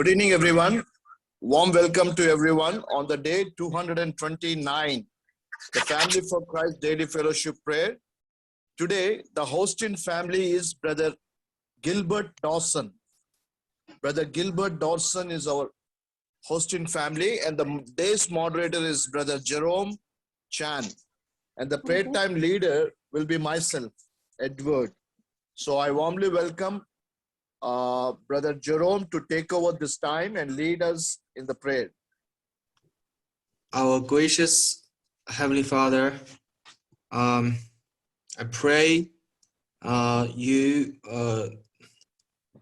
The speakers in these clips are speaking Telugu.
Good evening, everyone. Warm welcome to everyone on the day 229, the Family for Christ Daily Fellowship Prayer. Today, the hosting family is Brother Gilbert Dawson. Brother Gilbert Dawson is our hosting family, and the day's moderator is Brother Jerome Chan. And the prayer time leader will be myself, Edward. So I warmly welcome Brother Jerome to take over this time and lead us in the prayer. Our gracious Heavenly Father, I pray you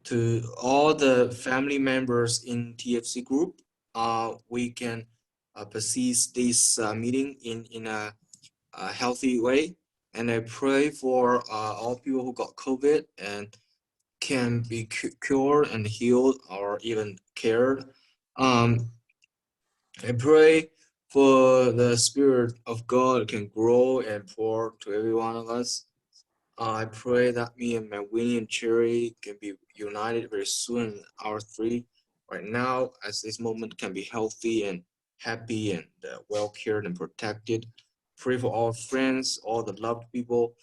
to all the family members in TFC group, we can persist this meeting in a healthy way. And I pray for all people who got COVID and can be cured and healed or even cared. I pray for the Spirit of God can grow and pour to every one of us. I pray that me and my Winnie and Cherry can be united very soon. Our three right now, as this moment, can be healthy and happy and well cared and protected. Pray for all friends, all the loved people,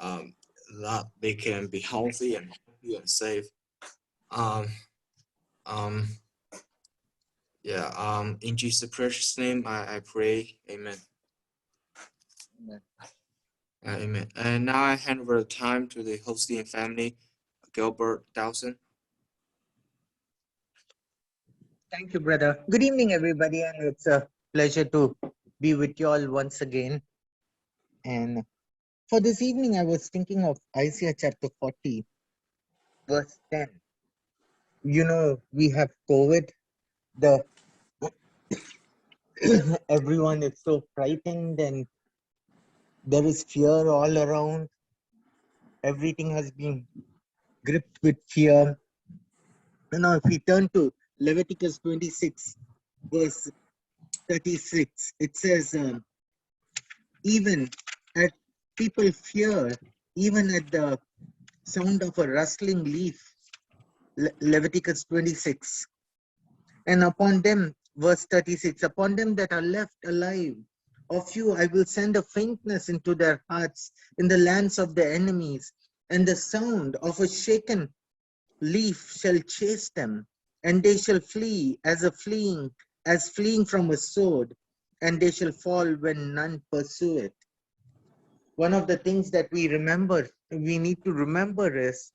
that they can be healthy and happy and safe. In Jesus' precious name, I pray. Amen. Amen. And now I hand over the time to the hosting family, Gilbert Dawson. Thank you, brother. Good evening, everybody, and it's a pleasure to be with you all once again. And for this evening, I was thinking of Isaiah chapter 40, verse 10. You know, we have COVID. Everyone is so frightened, and there is fear all around. Everything has been gripped with fear. You know, if we turn to Leviticus 26, verse 36, it says, even at people fear, even at the sound of a rustling leaf, Leviticus 26. And upon them, verse 36, upon them that are left alive, of you I will send a faintness into their hearts in the lands of the enemies, and the sound of a shaken leaf shall chase them, and they shall flee as fleeing from a sword, and they shall fall when none pursue it. One of the things that we need to remember is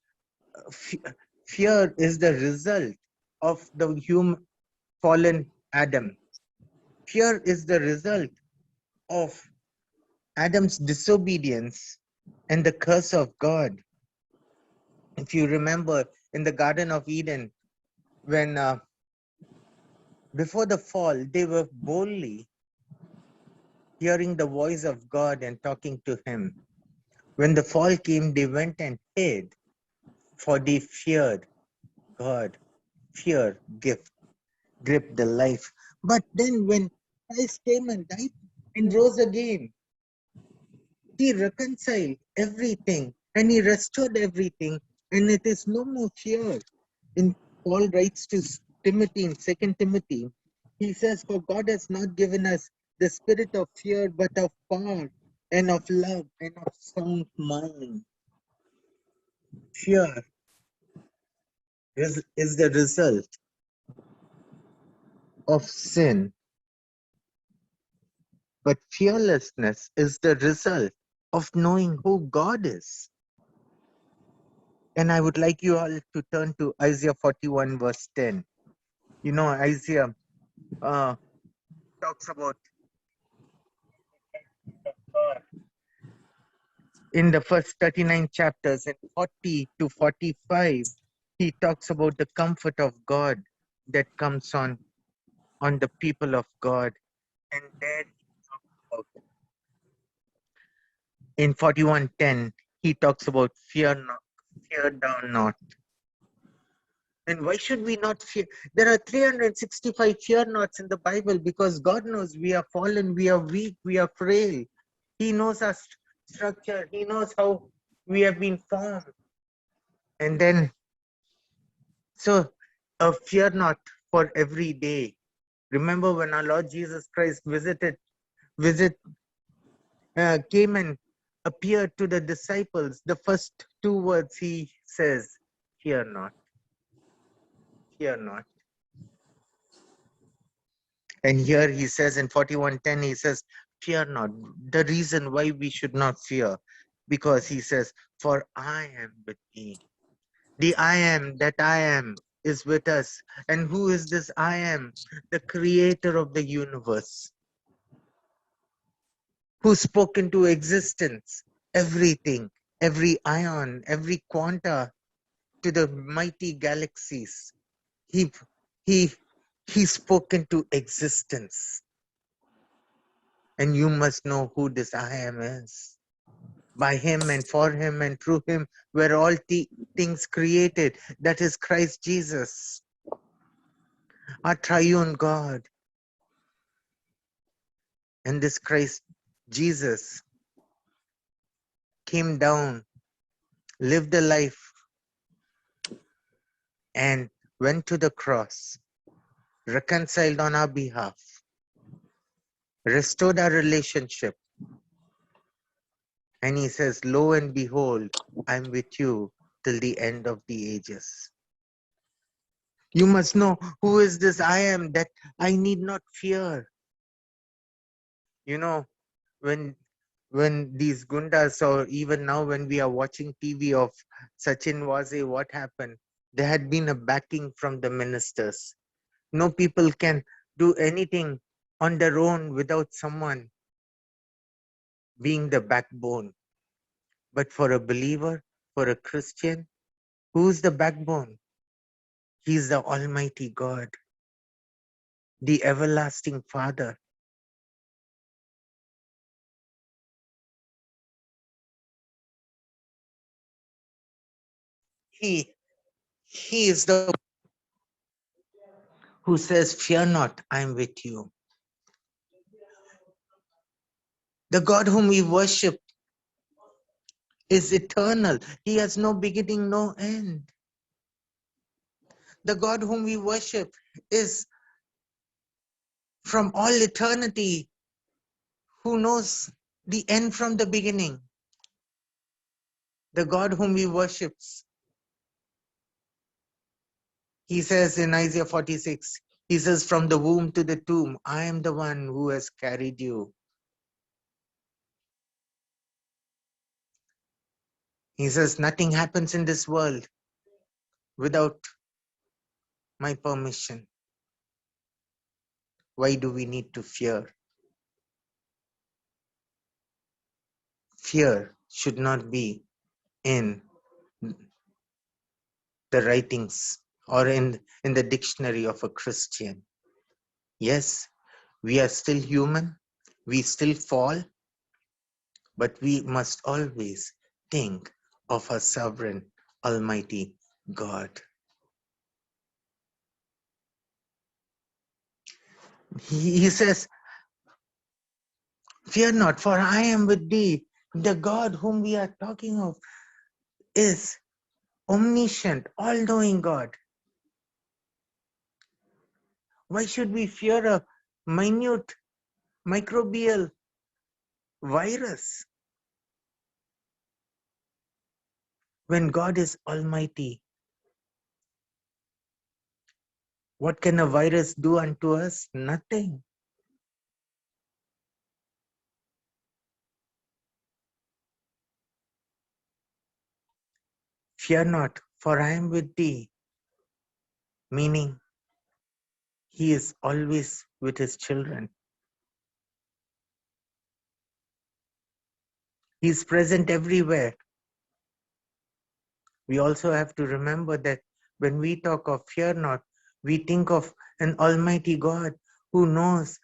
fear is the result of the fallen Adam. Fear is the result of Adam's disobedience and the curse of God. If you remember in the Garden of Eden, when before the fall, they were boldly hearing the voice of God and talking to him. When the fall came, they went and hid, for they feared God. Fear gripped the life. But then when Christ came and died and rose again, he reconciled everything and he restored everything, and it is no more fear. In Paul writes to Timothy in 2 Timothy, he says, for God has not given us the spirit of fear, but of power and of love and of sound mind. Fear is the result of sin, but fearlessness is the result of knowing who God is. And I would like you all to turn to Isaiah 41 verse 10. You know, Isaiah talks about God in the first 39 chapters, and 40 to 45, he talks about the comfort of God that comes on the people of God. And then in 41:10, he talks about fear thou not. And why should we not fear? There are 365 fear nots in the Bible, because God knows we are fallen, we are weak, we are frail. He knows our structure. He knows how we have been formed. And then, so fear not, for every day. Remember when our Lord Jesus Christ came and appeared to the disciples, the first two words he says, fear not, fear not. And here he says in 41:10, he says, fear not. The reason why we should not fear, because he says, for I am with thee. The I am that I am is with us. And who is this I am? The creator of the universe, who spoke into existence everything, every ion, every quanta to the mighty galaxies. He, he, he spoke into existence. And you must know who this I am is. By him and for him and through him were all things created. That is Christ Jesus, our triune God. And this Christ Jesus came down, lived a life, and went to the cross, reconciled on our behalf, restored our relationship. And he says, lo and behold, I'm with you till the end of the ages. You must know who is this I am that I need not fear. You know, when these gundas, or even now when we are watching TV of Sachin Waze, what happened? There had been a backing from the ministers. No people can do anything on their own without someone being the backbone. But for a believer, for a Christian, who's the backbone? He's the Almighty God, the everlasting Father. He is the who says, fear not, I am with you. The God whom we worship is eternal. He has no beginning, no end. The God whom we worship is from all eternity, who knows the end from the beginning. The God whom we worship, he says in Isaiah 46, he says, from the womb to the tomb, I am the one who has carried you. He says, nothing happens in this world without my permission. Why do we need to fear? Fear should not be in the writings or in the dictionary of a Christian. Yes, we are still human, we still fall, but we must always think of our sovereign, almighty God. He says, fear not, for I am with thee. The God whom we are talking of is omniscient, all-knowing God. Why should we fear a minute microbial virus when God is almighty? What can a virus do unto us? Nothing. Fear not, for I am with thee. Meaning, he is always with his children. He is present everywhere. We also have to remember that when we talk of fear not, we think of an almighty God who knows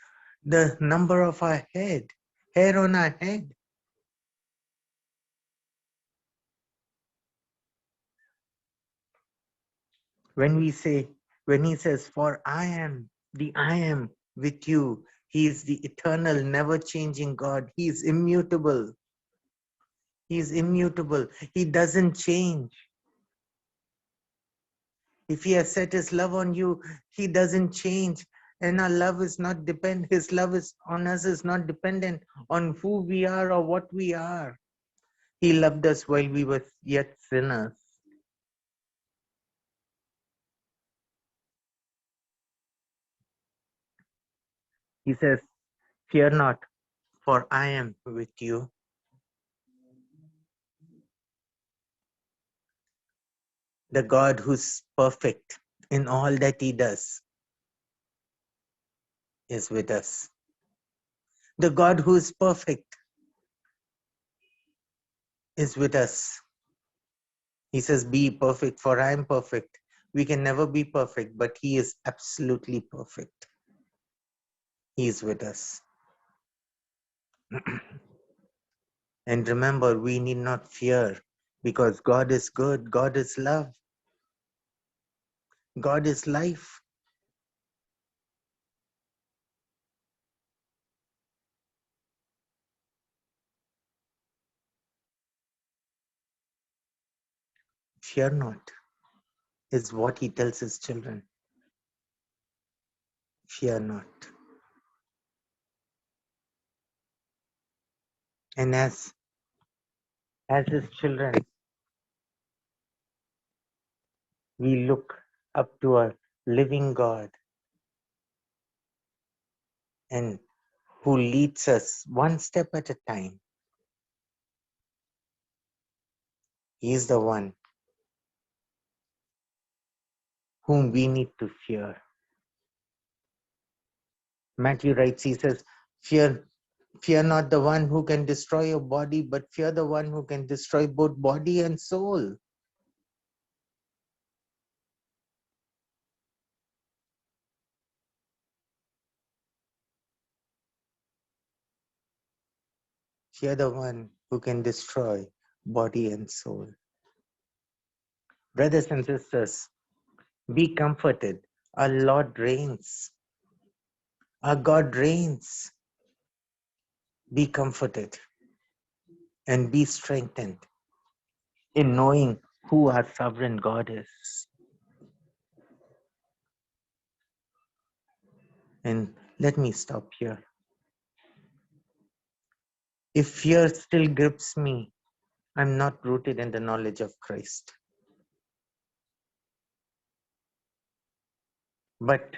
the number of our hair on our head. When he says, for I am the I am with you, he is the eternal, never changing God. He is immutable. He is immutable. He doesn't change. If he has set his love on you, he doesn't change. And our love is not his love is on us is not dependent on who we are or what we are. He loved us while we were yet sinners. He says, fear not, for I am with you. The God who's perfect in all that he does is with us. The God who is perfect is with us. He says, be perfect, for I am perfect. We can never be perfect, but he is absolutely perfect. He is with us. And remember, we need not fear, because God is good, God is love, God is life. Fear not is what he tells his children. Fear not. And as his children, we look up to a living God and who leads us one step at a time. He is the one whom we need to fear. Matthew writes, he says, fear not the one who can destroy your body, but fear the one who can destroy both body and soul. Fear the one who can destroy body and soul. Brothers and sisters, be comforted. Our Lord reigns. Our God reigns. Be comforted and be strengthened in knowing who our sovereign God is. And let me stop here. If fear still grips me, I'm not rooted in the knowledge of Christ. But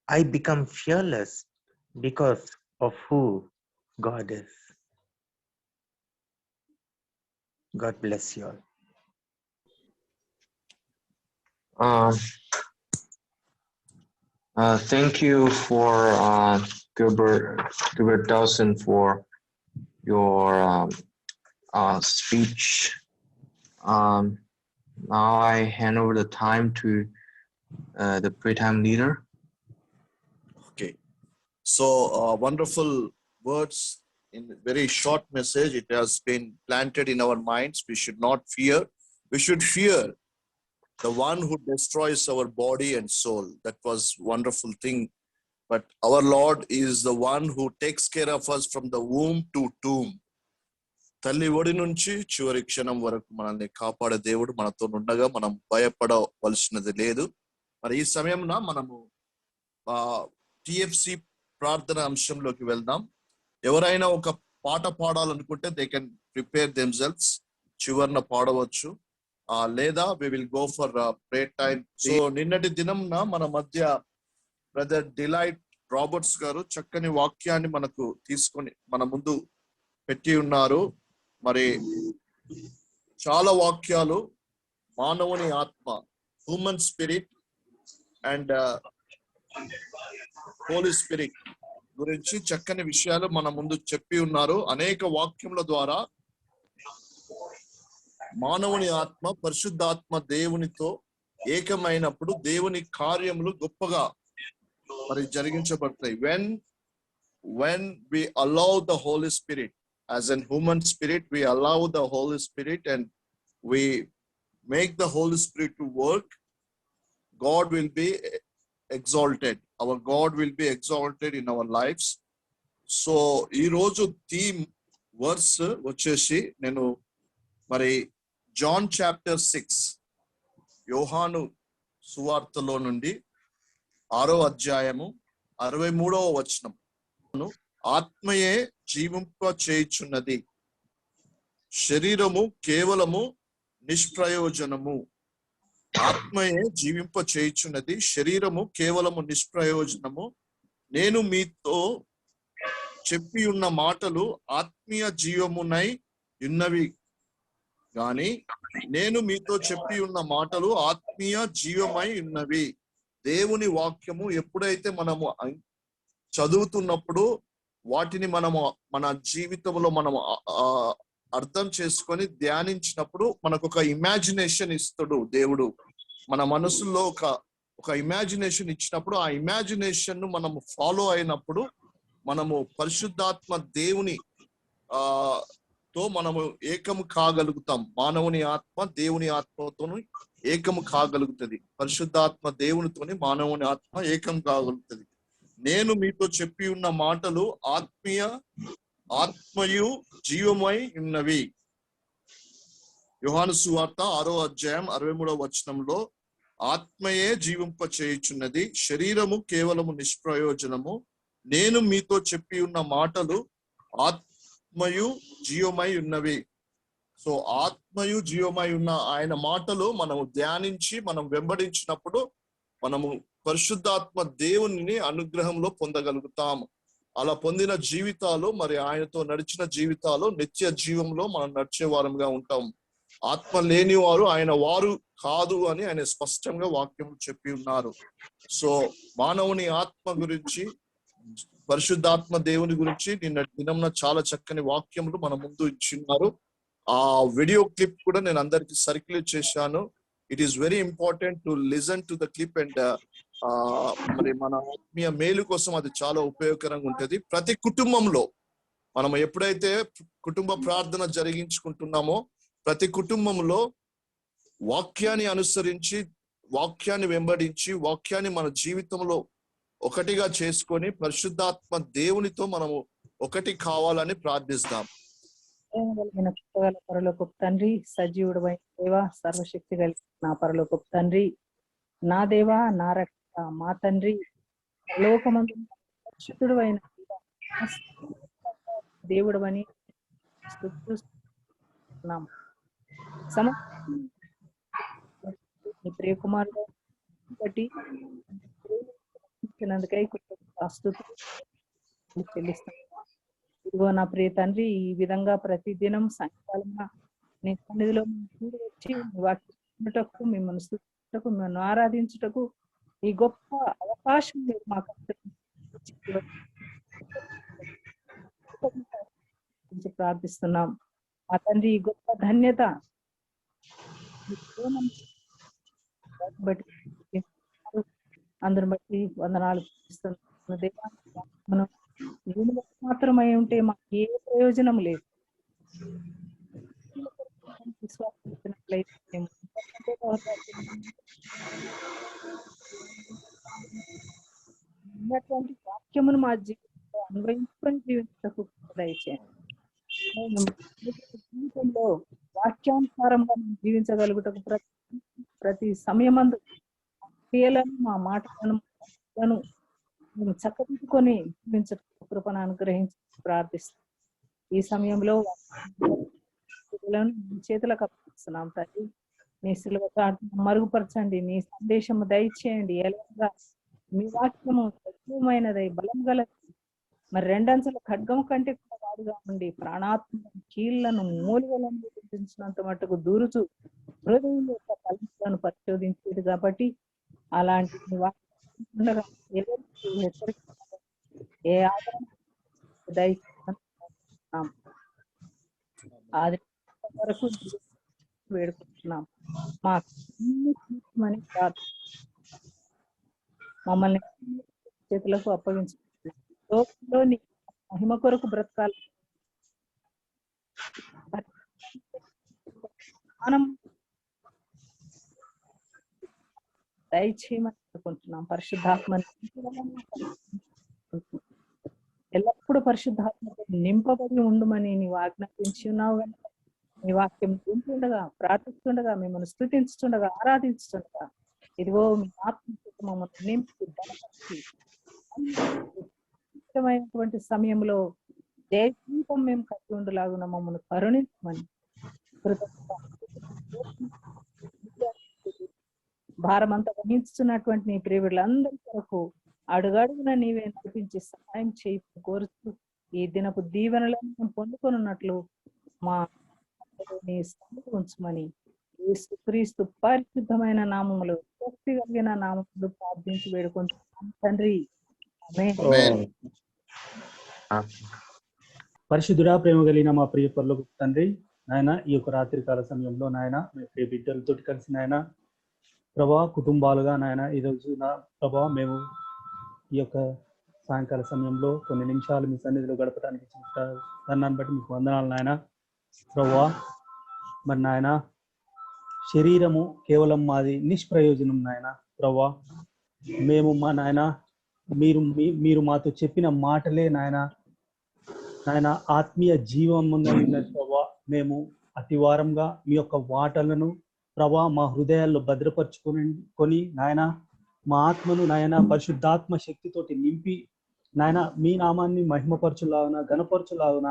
I become fearless because of who God is. God bless you all. Thank you for Gilbert Dawson for your speech. Now I hand over the time to the pre-time leader. Okay. So wonderful words in a very short message. It has been planted in our minds. We should not fear. We should fear the one who destroys our body and soul. That was wonderful thing. But our Lord is the one who takes care of us from the womb to tomb. తల్లి ఒడి నుంచి చివరి క్షణం వరకు మనల్ని కాపాడే దేవుడు మనతో ఉండగా మనం భయపడవలసినది లేదు. మరి ఈ సమయంలో మనము టిఎఫ్సి ప్రార్థన అంశంలోకి వెళ్దాం. ఎవరైనా ఒక పాట పాడాలనుకుంటే దే కెన్ ప్రిపేర్ దెమ్సెల్వ్స్. చివరిన పాడవచ్చు, లేదా we will go for prayer time. So నిన్నటి దినంన మన మధ్య బ్రదర్ డిలైట్ రాబర్ట్స్ గారు చక్కని వాక్యాన్ని మనకు తీసుకొని మన ముందు పెట్టి ఉన్నారు. మరి చాలా వాక్యాలు మానవుని ఆత్మ, human spirit and holy spirit గురించి చక్కని విషయాలు మన ముందు చెప్పి ఉన్నారు. అనేక వాక్యముల ద్వారా మానవుని ఆత్మ పరిశుద్ధాత్మ దేవునితో ఏకమైనప్పుడు దేవుని కార్యములు గొప్పగా మరి జరిగించబడతాయి. when we allow the Holy Spirit, as an human spirit, we allow the Holy Spirit and we make the Holy Spirit to work, God will be exalted. Our God will be exalted in our lives. So ఈ రోజు థీమ్ వర్స్ వచ్చేసి నేను మరి జాన్ చాప్టర్ 6 యోహాను సువార్తలో నుండి 6వ అధ్యాయము 63వ వచనం. ఆత్మయే జీవింప చేయుచున్నది, శరీరము కేవలము నిష్ప్రయోజనము. ఆత్మయే జీవింప చేయుచున్నది, శరీరము కేవలము నిష్ప్రయోజనము. నేను మీతో చెప్పి ఉన్న మాటలు ఆత్మీయ జీవమునై ఉన్నవి గాని నేను మీతో చెప్పి ఉన్న మాటలు ఆత్మీయ జీవమై ఉన్నవి. దేవుని వాక్యము ఎప్పుడైతే మనము చదువుతున్నప్పుడు వాటిని మనము మన జీవితంలో మనము అర్థం చేసుకొని ధ్యానించినప్పుడు మనకు ఒక ఇమాజినేషన్ ఇస్తాడు దేవుడు. మన మనసులో ఒక ఇమాజినేషన్ ఇచ్చినప్పుడు ఆ ఇమాజినేషన్ ను మనము ఫాలో అయినప్పుడు మనము పరిశుద్ధాత్మ దేవుని తో మనము ఏకము కాగలుగుతాం. మానవుని ఆత్మ దేవుని ఆత్మతోను ఏకము కాగలుగుతుంది. పరిశుద్ధాత్మ దేవునితోని మానవుని ఆత్మ ఏకం కాగలుగుతుంది. నేను మీతో చెప్పి ఉన్న మాటలు ఆత్మయు జీవమై ఉన్నవి. యోహాను సువార్త 6వ అధ్యాయం 63వ వచనంలో ఆత్మయే జీవింప చేయుచున్నది, శరీరము కేవలము నిష్ప్రయోజనము. నేను మీతో చెప్పి ఉన్న మాటలు ఆత్మయు జీవమై ఉన్నవి. సో ఆత్మయు జీవమై ఉన్న ఆయన మాటలు మనము ధ్యానించి మనం వెంబడించినప్పుడు మనము పరిశుద్ధాత్మ దేవుని అనుగ్రహంలో పొందగలుగుతాము. అలా పొందిన జీవితాలు మరి ఆయనతో నడిచిన జీవితాలు నిత్య జీవంలో మనం నడిచే వారంగా ఉంటాం. ఆత్మ లేని వారు ఆయన వారు కాదు అని ఆయన స్పష్టంగా వాక్యం చెప్పి ఉన్నారు. సో మానవుని ఆత్మ గురించి, పరిశుద్ధాత్మ దేవుని గురించి నిన్న దినంన చాలా చక్కని వాక్యములు మన ముందు ఇచ్చిన్నారు. ఆ వీడియో క్లిప్ కూడా నేను అందరికి సర్క్యులేట్ చేశాను. It is very important to listen to the clip and మరి మన ఆత్మీయ మేలు కోసం అది చాలా ఉపయోగకరంగా ఉంటది. ప్రతి కుటుంబంలో మనం ఎప్పుడైతే కుటుంబ ప్రార్థన జరిగించుకుంటున్నామో ప్రతి కుటుంబంలో వాక్యాన్ని అనుసరించి, వాక్యాన్ని వెంబడించి, వాక్యాన్ని మన జీవితంలో ఒకటిగా చేసుకొని పరిశుద్ధాత్మ దేవునితో మనము ఒకటి కావాలని ప్రార్థిస్తాం. పరలోకపు తండ్రి, సజీవుడైన దేవ, సర్వశక్తి కలిగిన నా పరలోకపు తండ్రి, నా దేవా, నా రక్షక, మా తండ్రి, లోకమందు పరిశుద్ధుడు అయిన దేవుడవని నీ ప్రియ కుమారుడు బట్టి చెల్లిస్తాను. ఇదిగో నా ప్రియ తండ్రి, ఈ విధంగా ప్రతి దినం సాయంకాలం నీ సన్నిధిలో వచ్చి వాక్యటకు, మిమ్మల్ని స్తుతించుటకు, మిమ్మల్ని ఆరాధించుటకు ఈ గొప్ప అవకాశం మీరు మాకు ప్రార్థిస్తున్నాం. మా తండ్రి, ఈ గొప్ప ధన్యత బట్టి అందరిని బట్టి వందనాలు మనం మాత్రమై ఉంటే మాకు ఏ ప్రయోజనం లేదు. ఉన్నటువంటి వాక్యమును మా జీవితంలో అన్వయించుకొని జీవించకు దయచేయండి. జీవితంలో వాక్యానుసారంగా మేము జీవించగలుగుటకు ప్రతి సమయమందు క్రియలను, మా మాటలను మేము చక్కదిద్దుకొని జీవించటకు కృపను అనుగ్రహించి ప్రార్థిస్తాం. ఈ సమయంలో చేతులకు అప్పగిస్తున్నాం తండ్రి. నీ సిలువ మరుగుపరచండి, నీ సందేశము దయచేయండి. ఎలాగా మీ వాక్యము సజీవమైనదై బలం గలది, మరి రెండంచెల ఖడ్గము కంటే కూడా వాడుగా ఉండి ప్రాణాత్మ కీళ్లను మూలుగలను విభజించినంత మట్టుకు దూరుచు హృదయం యొక్క తలంపులను పరిశోధించేది కాబట్టి అలాంటి వాక్యం హెచ్చరిక ఏ ఆదరణ దయచేస్తున్నాం ఆది వరకు వేడుకుంటున్నాం. మామని మమ్మల్ని చేతులకు అప్పగించుకుంటున్నాం. లోకంలో నీ మహిమ కొరకు బ్రతకాలి, మనం దయచేయమని అనుకుంటున్నాం. పరిశుద్ధాత్మని ఎల్లప్పుడూ పరిశుద్ధాత్మతో నింపబడి ఉండమని నీవు ఆజ్ఞాపించి ఉన్నావు కనుక మీ వాక్యం వింటుండగా, ప్రార్థిస్తుండగా, మిమ్మల్ని స్తుతించుతుండగా, ఆరాధించుతుండగా, ఇదిగో మీ ఆత్మచేత మమ్మల్ని నింపి బలపరిచి ఇష్టమైనటువంటి సమయంలో జయ జీవితం మేము కలిగి ఉండలాగున మమ్మల్ని కరుణించమని భారమంతా వహించుతున్నటువంటి నీ ప్రియులందరి కొరకు అడుగడుగున నీవే నడిపించి సహాయం చేయి కోరుతూ ఈ దినపు దీవెనలను మేము పొందుకొనున్నట్లు మా నీ సన్నిధి ఉంచమని యేసుక్రీస్తు పరిశుద్ధమైన నామములు, శక్తి కలిగిన నామములు ప్రార్థించి వేడుకుంటున్నాం తండ్రి. ఆమేన్. పరిశుద్ధుడా, ప్రేమ కలిగిన మా ప్రియ పరలోకపు తండ్రి, నాయన ఈ యొక్క రాత్రికాల సమయంలో నాయన మీ ప్రియ బిడ్డలతో కలిసి నాయన ప్రభా కుటుంబాలుగా నాయన ఈరోజు ప్రభా మేము ఈ యొక్క సాయంకాల సమయంలో కొన్ని నిమిషాలు మీ సన్నిధిలో గడపడానికి దాన్ని బట్టి మీకు వందనాలు నాయన. ప్రభా మరి నాయన శరీరము కేవలం మాది నిష్ప్రయోజనం నాయన. ప్రభా మేము మా నాయన మీరు మాతో చెప్పిన మాటలే నాయన ఆత్మీయ జీవం ఉన్న ప్రభా మేము అతివారంగా మీ యొక్క మాటలను ప్రభా మా హృదయాల్లో భద్రపరుచుకొని నాయన మా ఆత్మను నాయన పరిశుద్ధాత్మ శక్తితోటి నింపి నాయన మీ నామాన్ని మహిమపరచులాగున ఘనపరచులాగున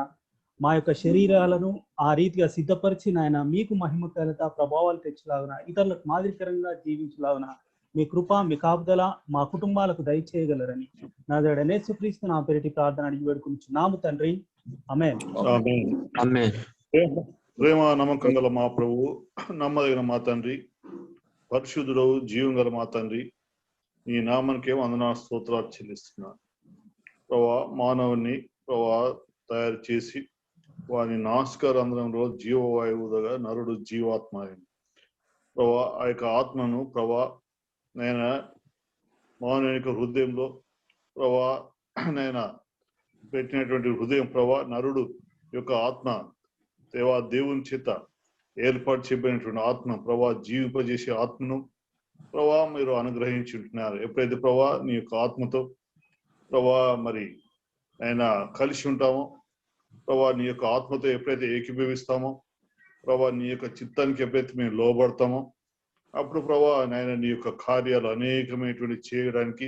మా యొక్క శరీరాలను ఆ రీతిగా సిద్ధపరిచి నాయన మీకు మహిమకరత ప్రభావాలు తెచ్చులాగున ఇతరులకు మాదిరికరంగా జీవించలాగున మీ కృప మీ కాపుదల మా కుటుంబాలకు దయచేయగలరని నా దేవుడైన యేసుక్రీస్తు నా పేరిటి ప్రార్థన అడిగి వేడుకుంటున్నాము తండ్రి. ఆమేన్. ప్రేమ నమ్మకం గల మా ప్రభు, నమ్మదగిన మా తండ్రి, పరిశుద్ధుడు జీవం గల మా తండ్రి, ఈ నామానికే వందనాలు స్తోత్రాలు చెల్లిస్తున్నాను. ప్రభా మానవుని ప్రభా తయారు చేసి వాని నాసికారంధ్రంలో జీవవాయువుగా నరుడు జీవాత్మ అయింది. ప్రభా ఆ యొక్క ఆత్మను ప్రభా నేను మానవుని యొక్క హృదయంలో ప్రభా నేను పెట్టినటువంటి హృదయం ప్రభా నరుడు యొక్క ఆత్మ దేవా దేవుని చేత ఏర్పాటు చేయబడినటువంటి ఆత్మ ప్రభా జీవింపజేసే ఆత్మను ప్రభా మీరు అనుగ్రహించి ఉంటున్నారు. ఎప్పుడైతే ప్రభా నీ యొక్క ఆత్మతో ప్రభా మరి ఆయన కలిసి ఉంటామో, ప్రభా నీ యొక్క ఆత్మతో ఎప్పుడైతే ఏకీభవిస్తామో, ప్రభా నీ యొక్క చిత్తానికి ఎప్పుడైతే మేము లోబడతామో, అప్పుడు ప్రభా నాయన నీ యొక్క కార్యాలు అనేకమైనటువంటి చేయడానికి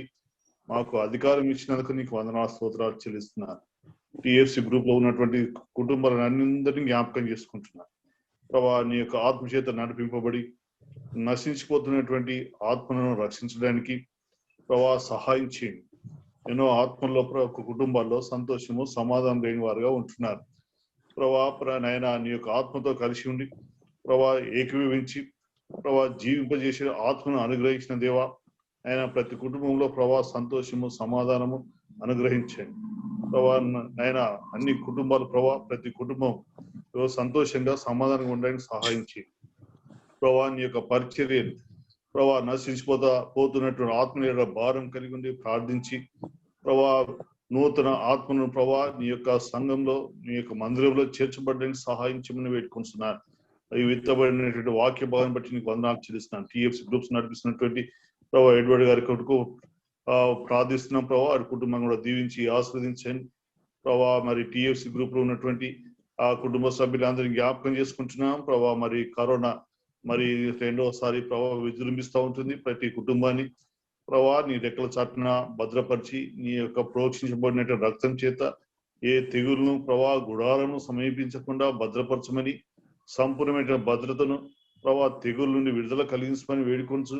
మాకు అధికారం ఇచ్చినందుకు నీకు వందనాలు స్తోత్రాలు చెల్లిస్తున్నారు. టిఎఫ్సి గ్రూప్ లో ఉన్నటువంటి కుటుంబాలందరినీ జ్ఞాపకం చేసుకుంటున్నారు. ప్రభా నీ యొక్క ఆత్మ చేత నడిపింపబడి నశించిపోతున్నటువంటి ఆత్మలను రక్షించడానికి ప్రభా సహాయం చేయండి. ఎన్నో ఆత్మల్లో కుటుంబాల్లో సంతోషము సమాధానం లేని వారుగా ఉంటున్నారు. ప్రభా నాయన నీ యొక్క ఆత్మతో కలిసి ఉండి ప్రభా ఏకీభవించి ప్రభా జీవింపజేసే ఆత్మను అనుగ్రహించిన దేవా ఆయన ప్రతి కుటుంబంలో ప్రభా సంతోషము సమాధానము అనుగ్రహించండి. ప్రభా ఆయన అన్ని కుటుంబాలు ప్రభా ప్రతి కుటుంబం సంతోషంగా సమాధానంగా ఉండడానికి సహాయం చేయండి. ప్రభా నీ యొక్క పరిచర్యలు ప్రభా పోతున్నటువంటి ఆత్మ భారం కలిగి ఉండి ప్రార్థించి ప్రభా నూతన ఆత్మను ప్రభా నీ యొక్క సంఘంలో నీ యొక్క మందిరంలో చేర్చబడడానికి సహాయం చేయమని వేడుకుంటున్నాను. అవి విత్తబడినటువంటి వాక్య భాగం బట్టి నీకు వందనాలు చెల్లిస్తున్నాను. టిఎఫ్సి గ్రూప్స్ నడిపిస్తున్నటువంటి ప్రభా ఎడ్వర్డ్ గారి కొడుకు ప్రార్థిస్తున్నాం. ప్రభా వారి కుటుంబం కూడా దీవించి ఆస్వాదించండి. ప్రభా మరి టిఎఫ్సి గ్రూప్ లో ఉన్నటువంటి ఆ కుటుంబ సభ్యులందరినీ జ్ఞాపకం చేసుకుంటున్నాం. ప్రభా మరి కరోనా మరి రెండోసారి ప్రభా విజృంభిస్తూ ఉంటుంది. ప్రతి కుటుంబాన్ని ప్రభా నీ రెక్కల చాటున భద్రపరిచి నీ యొక్క ప్రోక్షించబడిన రక్తం చేత ఏ తెగులను ప్రభా గుడాలను సమీపించకుండా భద్రపరచమని, సంపూర్ణమైన భద్రతను ప్రభా తెగుల నుండి విడుదల కలిగించమని వేడుకొంచు.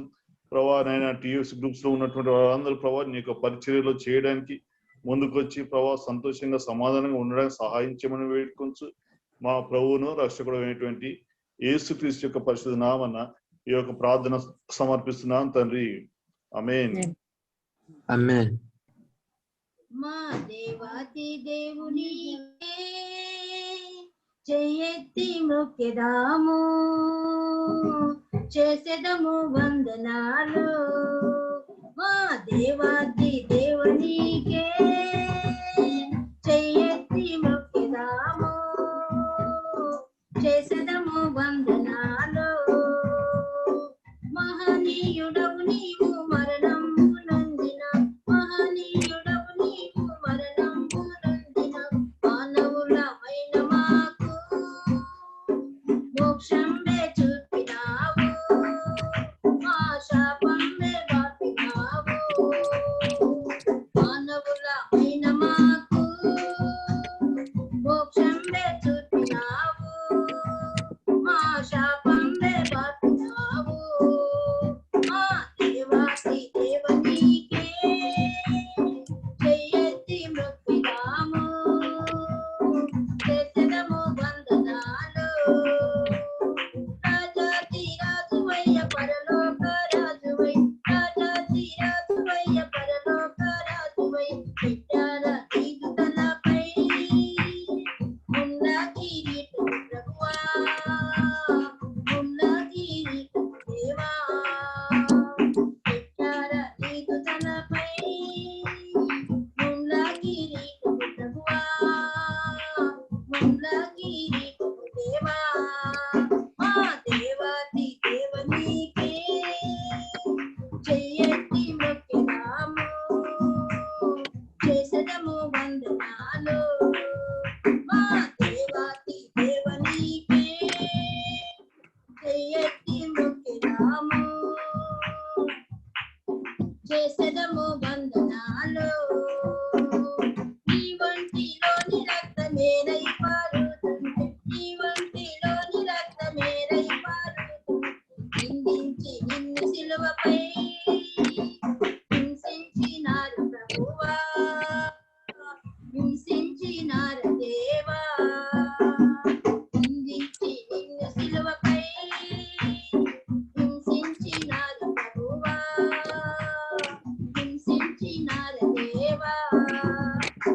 ప్రభా నాయన టిఎఫ్సి గ్రూప్స్ లో ఉన్నటువంటి వారందరూ ప్రభా నీ యొక్క పరిచర్యలో చేయడానికి ముందుకొచ్చి ప్రభా సంతోషంగా సమాధానంగా ఉండడానికి సహాయం చేయమని వేడుకొంచు. మా ప్రభువును రక్షకుడు అయినటువంటి యేసుక్రీస్తు యొక్క పరిశుద్ధ నామమున ఈ యొక్క ప్రార్థన సమర్పిస్తున్నాను తండ్రి. ఆమేన్. ఆమేన్. మా దేవాతి దేవుని చెయ్యెత్తి మొక్కెదాము, చేసేదము వందనాలు. మా దేవాతి దేవునికే చెయ్యెత్తి మొక్కెదాము, చేసేదము వందనాలు. మహనీయుడవు నీవు మరణము నందిన, మహనీయుడవు నీవు మరణము నందిన, మానవులమైన మాకు చేసెదము వందనాలు నీ వంటిలోని రక్తమేరై పారుతుంటే నీ వంటిలోని రక్తమేరై పారుతుంటే నిందించి నిన్ను సిలువపై హింసించినారు ప్రభువా హింసించినారు దేవా నిందించి నిన్ను సిలువపై హింసించినారు ప్రభువా హింసించినారు దేవా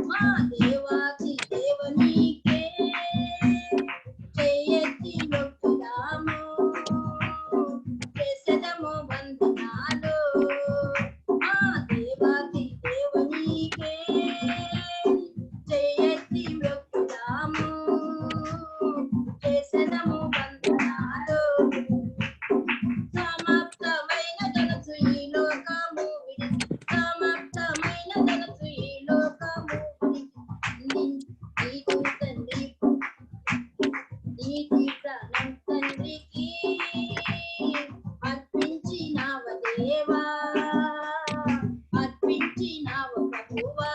మా దేవాది దేవునికే చేయెత్తి మొక్కుదాము చేసెదము వందనాలు మా దేవాది దేవునికే చేయెత్తి మొక్కుదాము చేసెదము వందనాలు సమాప్తమైన తనసు ఈ లోకము విడిచి సమాప్తమైన తనసు ఈ లోకము విడిచి నీకు తండ్రి నీతి ప్రాణం తండ్రికి అర్పించినావ దేవా అర్పించినావ ప్రభువా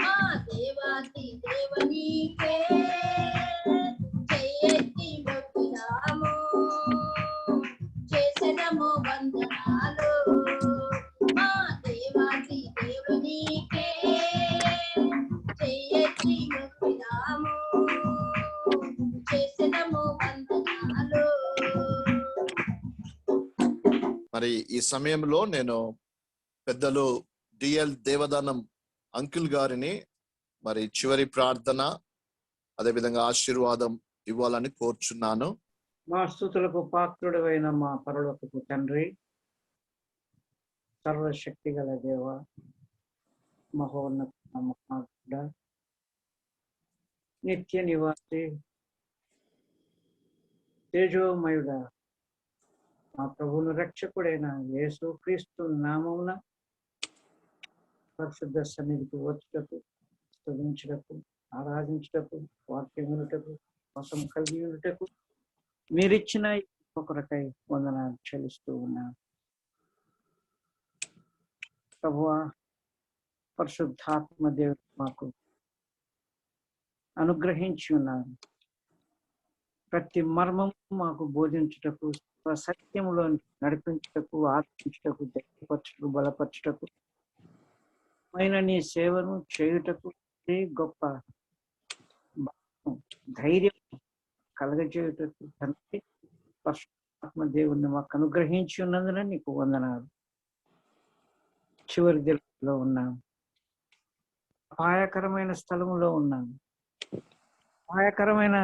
మా దేవాది దేవునికే చేయెత్తి మొక్కుదాము చేసెదము వందనాలు మా దేవాది దేవునికే చేయెత్తి మొక్కుదాము చేసెదము వందనాలు మరి ఈ సమయంలో నేను పెద్దలు డిఎల్ దేవదానం అంకుల్ గారిని మరి చివరి ప్రార్థన అదేవిధంగా ఆశీర్వాదం ఇవ్వాలని కోరుచున్నాను. మా స్తుతులకు పాత్రుడైన మా పరలోకపు తండ్రి, సర్వశక్తి గల దేవ, మహోన్నత మహాగణుడ, నిత్య నివాసి, తేజోమయుడ, మా ప్రభువును రక్షకుడైన యేసు క్రీస్తు నామమున పరిశుద్ధ సన్నిధికి వచ్చుటకు, స్తుతించుటకు, ఆరాధించుటకు, వాక్యం వినుటకు, కోసం కలిగి ఉండుటకు మీరిచ్చిన ఒకరికై వందనాలు చెల్లిస్తూ ఉన్నాను. ప్రభువా, పరిశుద్ధాత్మ దేవుడు మాకు అనుగ్రహించి ఉన్నారు. ప్రతి మర్మం మాకు బోధించుటకు, సత్యములో నడిపించుటకు, ఆత్మించుటకు, ధైర్యపరచుటకు, బలపరచుటకు, అయిన నీ సేవను చేయుటకు గొప్ప ధైర్యం కలగజేయుటకు తండ్రి పరిశుద్ధాత్మ దేవుణ్ణి మాకు అనుగ్రహించి ఉన్నందున నీకు వందనాలు. చివరి దినాల్లో ఉన్నాం, అపాయకరమైన స్థలములో ఉన్నాం, అపాయకరమైన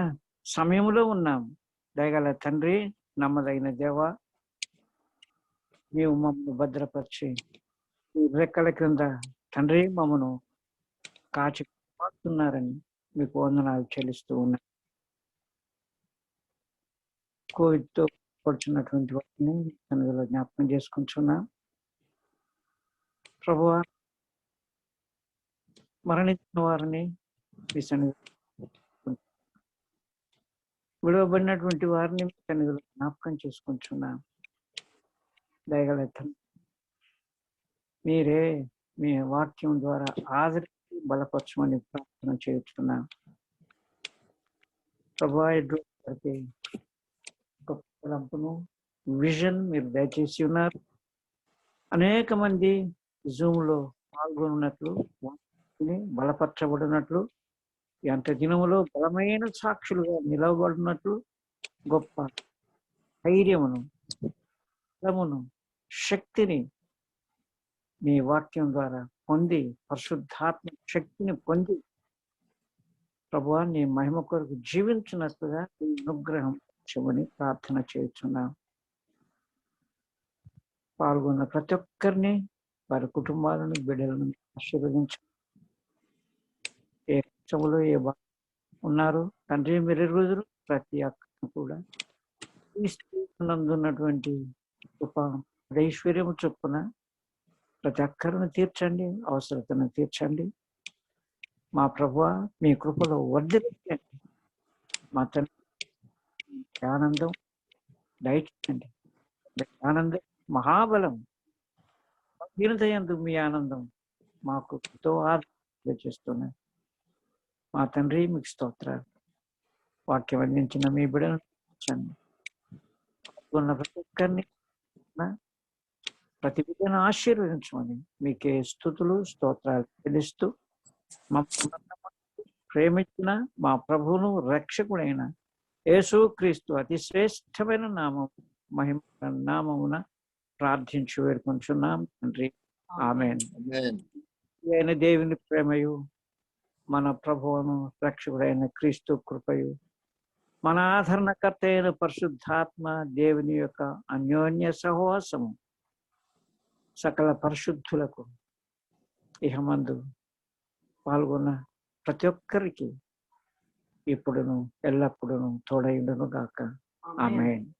సమయంలో ఉన్నాం. దయగల తండ్రి, నమ్మదగిన దేవ, నీవు మమ్మల్ని భద్రపరిచి ఈ రెక్కల క్రింద తండ్రి మమ్మను కాచి కాపాడుతున్నారని మీకు వందనాలు చెల్లిస్తూ ఉన్నాను. కోవిడ్తో పడుచున్నటువంటి వారిని సన్నిధిలో జ్ఞాపకం చేసుకుంటున్నా. ప్రభువా, మరణించిన వారిని మీ సన్నిధిలో, విడవబడినటువంటి వారిని మీ సన్నిధిలో జ్ఞాపకం చేసుకుంటున్నా. దయగల తండ్రి, మీరే మీ వాక్యం ద్వారా ఆదరించి బలపరచమని ప్రార్థన చేస్తున్నా. ప్రభువా, వారికి గొప్ప తలంపును, విజన్ మీరు దయచేసి ఉన్నారు. అనేక మంది జూమ్ లో పాల్గొన్నట్లు, బలపరచబడినట్లు, ఎంత దినములో బలమైన సాక్షులుగా నిలవబడినట్లు గొప్ప ధైర్యమును, బలమును, శక్తిని మీ వాక్యం ద్వారా పొంది, పరిశుద్ధాత్మ శక్తిని పొంది ప్రభువా నీ మహిమ కొరకు జీవించినట్లుగా ఈ అనుగ్రహం చెమని ప్రార్థన చేస్తున్నాం. పాల్గొన్న ప్రతి ఒక్కరిని, వారి కుటుంబాలను, బిడ్డలను ఆశీర్వదించు. ఏ కష్టములో ఏ బాధ ఉన్నారు తండ్రి, మీరు రోజులు ప్రతి ఒక్కరిని కూడా నందున్నటువంటి కృప ఐశ్వర్యము చొప్పున ప్రతి ఒక్కరిని తీర్చండి, అవసరతను తీర్చండి. మా ప్రభువా, మీ కృపలో వర్ధిల్లండి. మా తండ్రి ఆనందం దయచేయండి. ఆనందం మహాబలం, దీనదయందు మీ ఆనందం మాకు ఎంతో ఆదరణ చేస్తున్నాయి. మా తండ్రి మీకు స్తోత్రాలు. వాక్యం అందించిన మీ బిడ్డను ఉన్న ప్రతి ఒక్కరిని ప్రతి బిడ్డను ఆశీర్వదించమని మీకే స్తుతులు స్తోత్రాలు చెల్లిస్తూ మమ్మల్ని ప్రేమించిన మా ప్రభువును రక్షకుడైన యేసుక్రీస్తు అతి శ్రేష్టమైన నామం మహిమ నామమున ప్రార్థించి వేడుకొంచున్నాం తండ్రి. ఆమేన్. అయిన దేవుని ప్రేమయు మన ప్రభువును రక్షకుడైన క్రీస్తు కృపయు మన ఆదరణకర్త అయిన పరిశుద్ధాత్మ దేవుని యొక్క అన్యోన్య సహవాసము సకల పరిశుద్ధులకు ఇహమందు పాల్గొన్న ప్రతి ఒక్కరికి ఇప్పుడును ఎల్లప్పుడూ తోడైండును గాక. ఆమేన్.